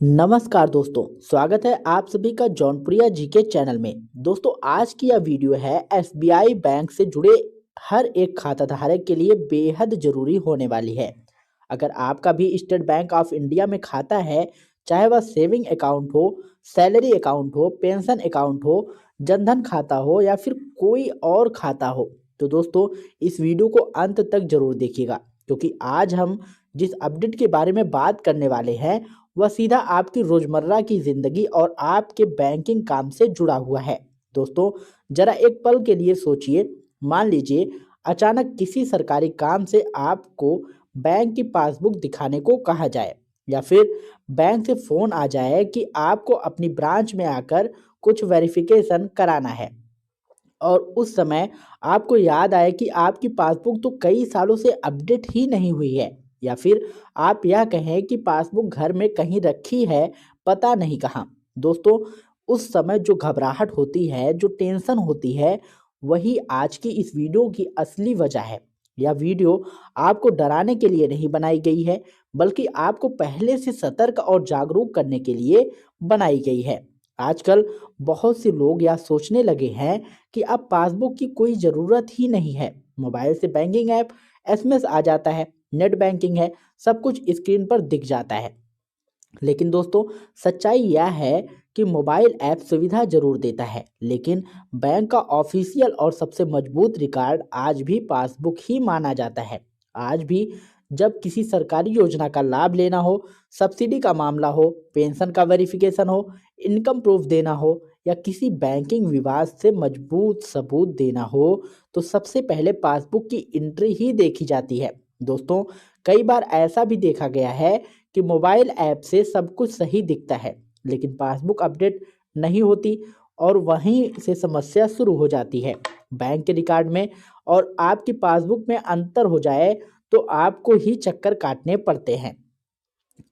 नमस्कार दोस्तों, स्वागत है आप सभी का जौनपुरिया जीके चैनल में। दोस्तों, आज की यह वीडियो है एसबीआई बैंक से जुड़े हर एक खाता धारक के लिए बेहद जरूरी होने वाली है। अगर आपका भी स्टेट बैंक ऑफ इंडिया में खाता है, चाहे वह सेविंग अकाउंट हो, सैलरी अकाउंट हो, पेंशन अकाउंट हो, जनधन खाता हो या फिर कोई और खाता हो, तो दोस्तों इस वीडियो को अंत तक जरूर देखिएगा, क्योंकि आज हम जिस अपडेट के बारे में बात करने वाले हैं वह सीधा आपकी रोजमर्रा की जिंदगी और आपके बैंकिंग काम से जुड़ा हुआ है। दोस्तों, जरा एक पल के लिए सोचिए। मान लीजिए अचानक किसी सरकारी काम से आपको बैंक की पासबुक दिखाने को कहा जाए, या फिर बैंक से फोन आ जाए कि आपको अपनी ब्रांच में आकर कुछ वेरिफिकेशन कराना है, और उस समय आपको याद आए कि आपकी पासबुक तो कई सालों से अपडेट ही नहीं हुई है, या फिर आप यह कहें कि पासबुक घर में कहीं रखी है, पता नहीं कहाँ। दोस्तों, उस समय जो घबराहट होती है, जो टेंशन होती है, वही आज की इस वीडियो की असली वजह है। यह वीडियो आपको डराने के लिए नहीं बनाई गई है, बल्कि आपको पहले से सतर्क और जागरूक करने के लिए बनाई गई है। आजकल बहुत से लोग यह सोचने लगे हैं कि अब पासबुक की कोई ज़रूरत ही नहीं है। मोबाइल से बैंकिंग ऐप, एसएमएस आ जाता है, नेट बैंकिंग है, सब कुछ स्क्रीन पर दिख जाता है। लेकिन दोस्तों, सच्चाई यह है कि मोबाइल ऐप सुविधा जरूर देता है, लेकिन बैंक का ऑफिशियल और सबसे मजबूत रिकॉर्ड आज भी पासबुक ही माना जाता है। आज भी जब किसी सरकारी योजना का लाभ लेना हो, सब्सिडी का मामला हो, पेंशन का वेरिफिकेशन हो, इनकम प्रूफ देना हो, या किसी बैंकिंग विवाद से मजबूत सबूत देना हो, तो सबसे पहले पासबुक की एंट्री ही देखी जाती है। दोस्तों, कई बार ऐसा भी देखा गया है कि मोबाइल ऐप से सब कुछ सही दिखता है, लेकिन पासबुक अपडेट नहीं होती, और वहीं से समस्या शुरू हो जाती है। बैंक के रिकॉर्ड में और आपकी पासबुक में अंतर हो जाए तो आपको ही चक्कर काटने पड़ते हैं।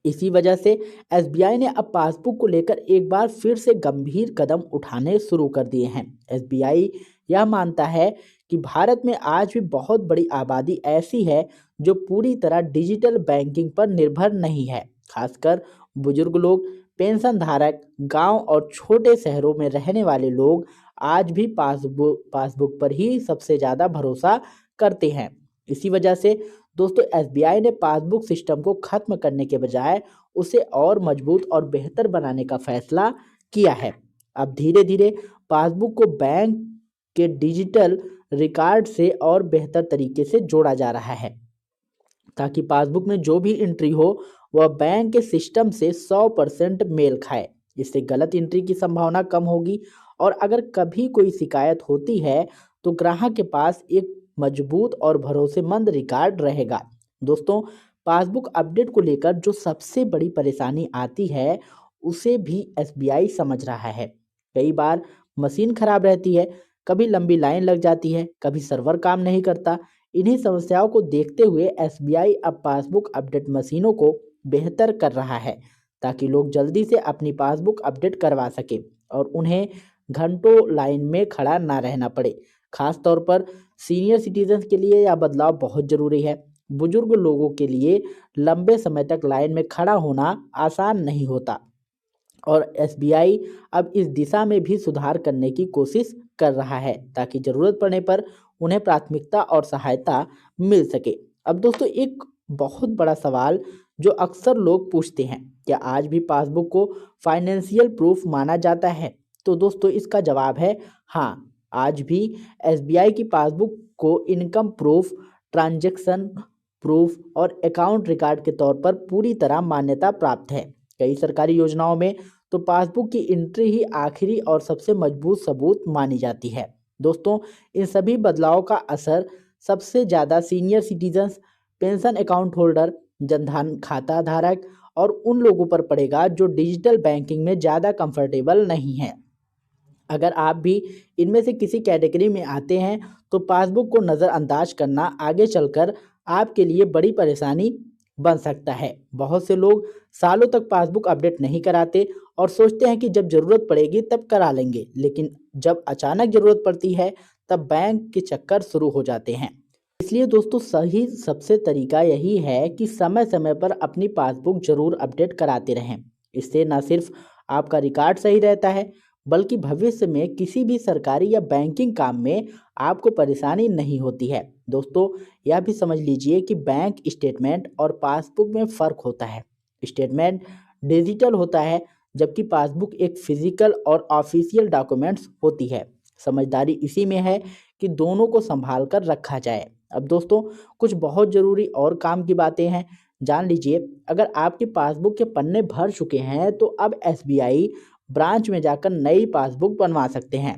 इसी वजह से एसबीआई ने अब पासबुक को लेकर एक बार फिर से गंभीर कदम उठाने शुरू कर दिए हैं। एसबीआई यह मानता है कि भारत में आज भी बहुत बड़ी आबादी ऐसी है जो पूरी तरह डिजिटल बैंकिंग पर निर्भर नहीं है। खासकर बुजुर्ग लोग, पेंशन धारक, गांव और छोटे शहरों में रहने वाले लोग आज भी पासबुक पर ही सबसे ज़्यादा भरोसा करते हैं। इसी वजह से दोस्तों, एसबीआई ने पासबुक सिस्टम को खत्म करने के बजाय उसे और मजबूत और बेहतर बनाने का फैसला किया है। अब धीरे धीरे पासबुक को बैंक के डिजिटल रिकॉर्ड से और बेहतर तरीके से जोड़ा जा रहा है, ताकि पासबुक में जो भी एंट्री हो वह बैंक के सिस्टम से 100% मेल खाए। इससे गलत एंट्री की संभावना कम होगी, और अगर कभी कोई शिकायत होती है तो ग्राहक के पास एक मजबूत और भरोसेमंद रिकॉर्ड रहेगा। दोस्तों, पासबुक अपडेट को लेकर जो सबसे बड़ी परेशानी आती है, उसे भी एसबीआई समझ रहा है। कई बार मशीन खराब रहती है, कभी लंबी लाइन लग जाती है, कभी सर्वर काम नहीं करता। इन्हीं समस्याओं को देखते हुए एसबीआई अब पासबुक अपडेट मशीनों को बेहतर कर रहा है, ताकि लोग जल्दी से अपनी पासबुक अपडेट करवा सकें और उन्हें घंटों लाइन में खड़ा ना रहना पड़े। खास तौर पर सीनियर सिटीजन के लिए यह बदलाव बहुत ज़रूरी है। बुजुर्ग लोगों के लिए लंबे समय तक लाइन में खड़ा होना आसान नहीं होता, और एसबीआई अब इस दिशा में भी सुधार करने की कोशिश कर रहा है, ताकि ज़रूरत पड़ने पर उन्हें प्राथमिकता और सहायता मिल सके। अब दोस्तों, एक बहुत बड़ा सवाल जो अक्सर लोग पूछते हैं, क्या आज भी पासबुक को फाइनेंशियल प्रूफ माना जाता है? तो दोस्तों, इसका जवाब है हाँ। आज भी एसबीआई की पासबुक को इनकम प्रूफ, ट्रांजैक्शन प्रूफ और अकाउंट रिकॉर्ड के तौर पर पूरी तरह मान्यता प्राप्त है। कई सरकारी योजनाओं में तो पासबुक की एंट्री ही आखिरी और सबसे मजबूत सबूत मानी जाती है। दोस्तों, इन सभी बदलावों का असर सबसे ज़्यादा senior citizens, pension account holder, Jan Dhan खाता धारक और उन लोगों पर पड़ेगा जो डिजिटल बैंकिंग में ज़्यादा कंफर्टेबल नहीं हैं। अगर आप भी इनमें से किसी कैटेगरी में आते हैं, तो पासबुक को नज़रअंदाज करना आगे चलकर आपके लिए बड़ी परेशानी बन सकता है। बहुत से लोग सालों तक पासबुक अपडेट नहीं कराते और सोचते हैं कि जब ज़रूरत पड़ेगी तब करा लेंगे, लेकिन जब अचानक ज़रूरत पड़ती है तब बैंक के चक्कर शुरू हो जाते हैं। इसलिए दोस्तों, सही सबसे तरीका यही है कि समय समय पर अपनी पासबुक जरूर अपडेट कराते रहें। इससे न सिर्फ आपका रिकॉर्ड सही रहता है, बल्कि भविष्य में किसी भी सरकारी या बैंकिंग काम में आपको परेशानी नहीं होती है। दोस्तों, यह भी समझ लीजिए कि बैंक स्टेटमेंट और पासबुक में फ़र्क होता है। स्टेटमेंट डिजिटल होता है, जबकि पासबुक एक फिजिकल और ऑफिशियल डॉक्यूमेंट्स होती है। समझदारी इसी में है कि दोनों को संभाल कर रखा जाए। अब दोस्तों, कुछ बहुत ज़रूरी और काम की बातें हैं, जान लीजिए। अगर आपकी पासबुक के पन्ने भर चुके हैं तो अब एसबीआई ब्रांच में जाकर नई पासबुक बनवा सकते हैं।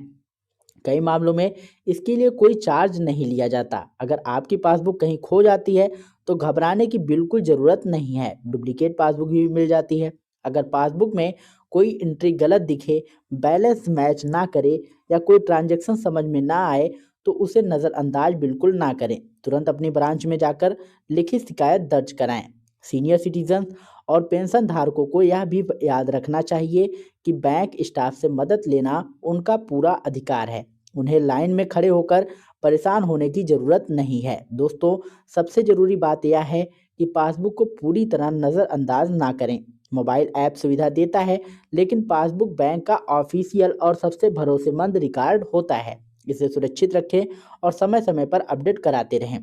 कई मामलों में इसके लिए कोई चार्ज नहीं लिया जाता। अगर आपकी पासबुक कहीं खो जाती है तो घबराने की बिल्कुल ज़रूरत नहीं है, डुप्लीकेट पासबुक भी मिल जाती है। अगर पासबुक में कोई एंट्री गलत दिखे, बैलेंस मैच ना करे या कोई ट्रांजैक्शन समझ में ना आए तो उसे नज़रअंदाज बिल्कुल ना करें। तुरंत अपनी ब्रांच में जाकर लिखित शिकायत दर्ज कराएं। सीनियर सिटीजन और पेंशन धारकों को यह भी याद रखना चाहिए कि बैंक स्टाफ से मदद लेना उनका पूरा अधिकार है। उन्हें लाइन में खड़े होकर परेशान होने की ज़रूरत नहीं है। दोस्तों, सबसे ज़रूरी बात यह है कि पासबुक को पूरी तरह नज़रअंदाज ना करें। मोबाइल ऐप सुविधा देता है, लेकिन पासबुक बैंक का ऑफिशियल और सबसे भरोसेमंद रिकॉर्ड होता है। इसे सुरक्षित रखें और समय समय पर अपडेट कराते रहें।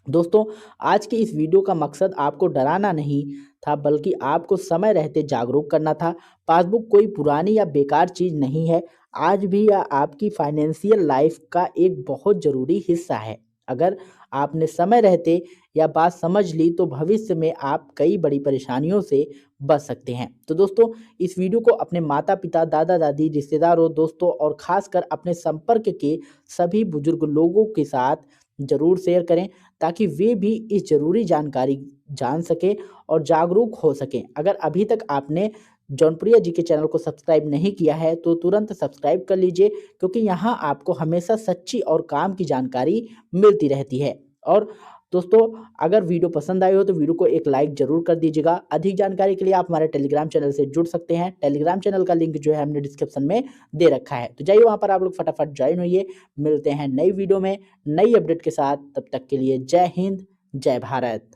दोस्तों, आज की इस वीडियो का मकसद आपको डराना नहीं था, बल्कि आपको समय रहते जागरूक करना था। पासबुक कोई पुरानी या बेकार चीज़ नहीं है, आज भी यह आपकी फाइनेंशियल लाइफ का एक बहुत ज़रूरी हिस्सा है। अगर आपने समय रहते यह बात समझ ली तो भविष्य में आप कई बड़ी परेशानियों से बच सकते हैं। तो दोस्तों, इस वीडियो को अपने माता पिता, दादा दादी, रिश्तेदारों, दोस्तों और खासकर अपने संपर्क के सभी बुजुर्ग लोगों के साथ ज़रूर शेयर करें, ताकि वे भी इस ज़रूरी जानकारी जान सकें और जागरूक हो सकें। अगर अभी तक आपने जौनप्रिया जी के चैनल को सब्सक्राइब नहीं किया है तो तुरंत सब्सक्राइब कर लीजिए, क्योंकि यहाँ आपको हमेशा सच्ची और काम की जानकारी मिलती रहती है। और दोस्तों, अगर वीडियो पसंद आई हो तो वीडियो को एक लाइक ज़रूर कर दीजिएगा। अधिक जानकारी के लिए आप हमारे टेलीग्राम चैनल से जुड़ सकते हैं। टेलीग्राम चैनल का लिंक जो है हमने डिस्क्रिप्शन में दे रखा है, तो जाइए वहाँ पर आप लोग फटाफट ज्वाइन होइए। मिलते हैं नई वीडियो में नई अपडेट के साथ, तब तक के लिए जय हिंद, जय भारत।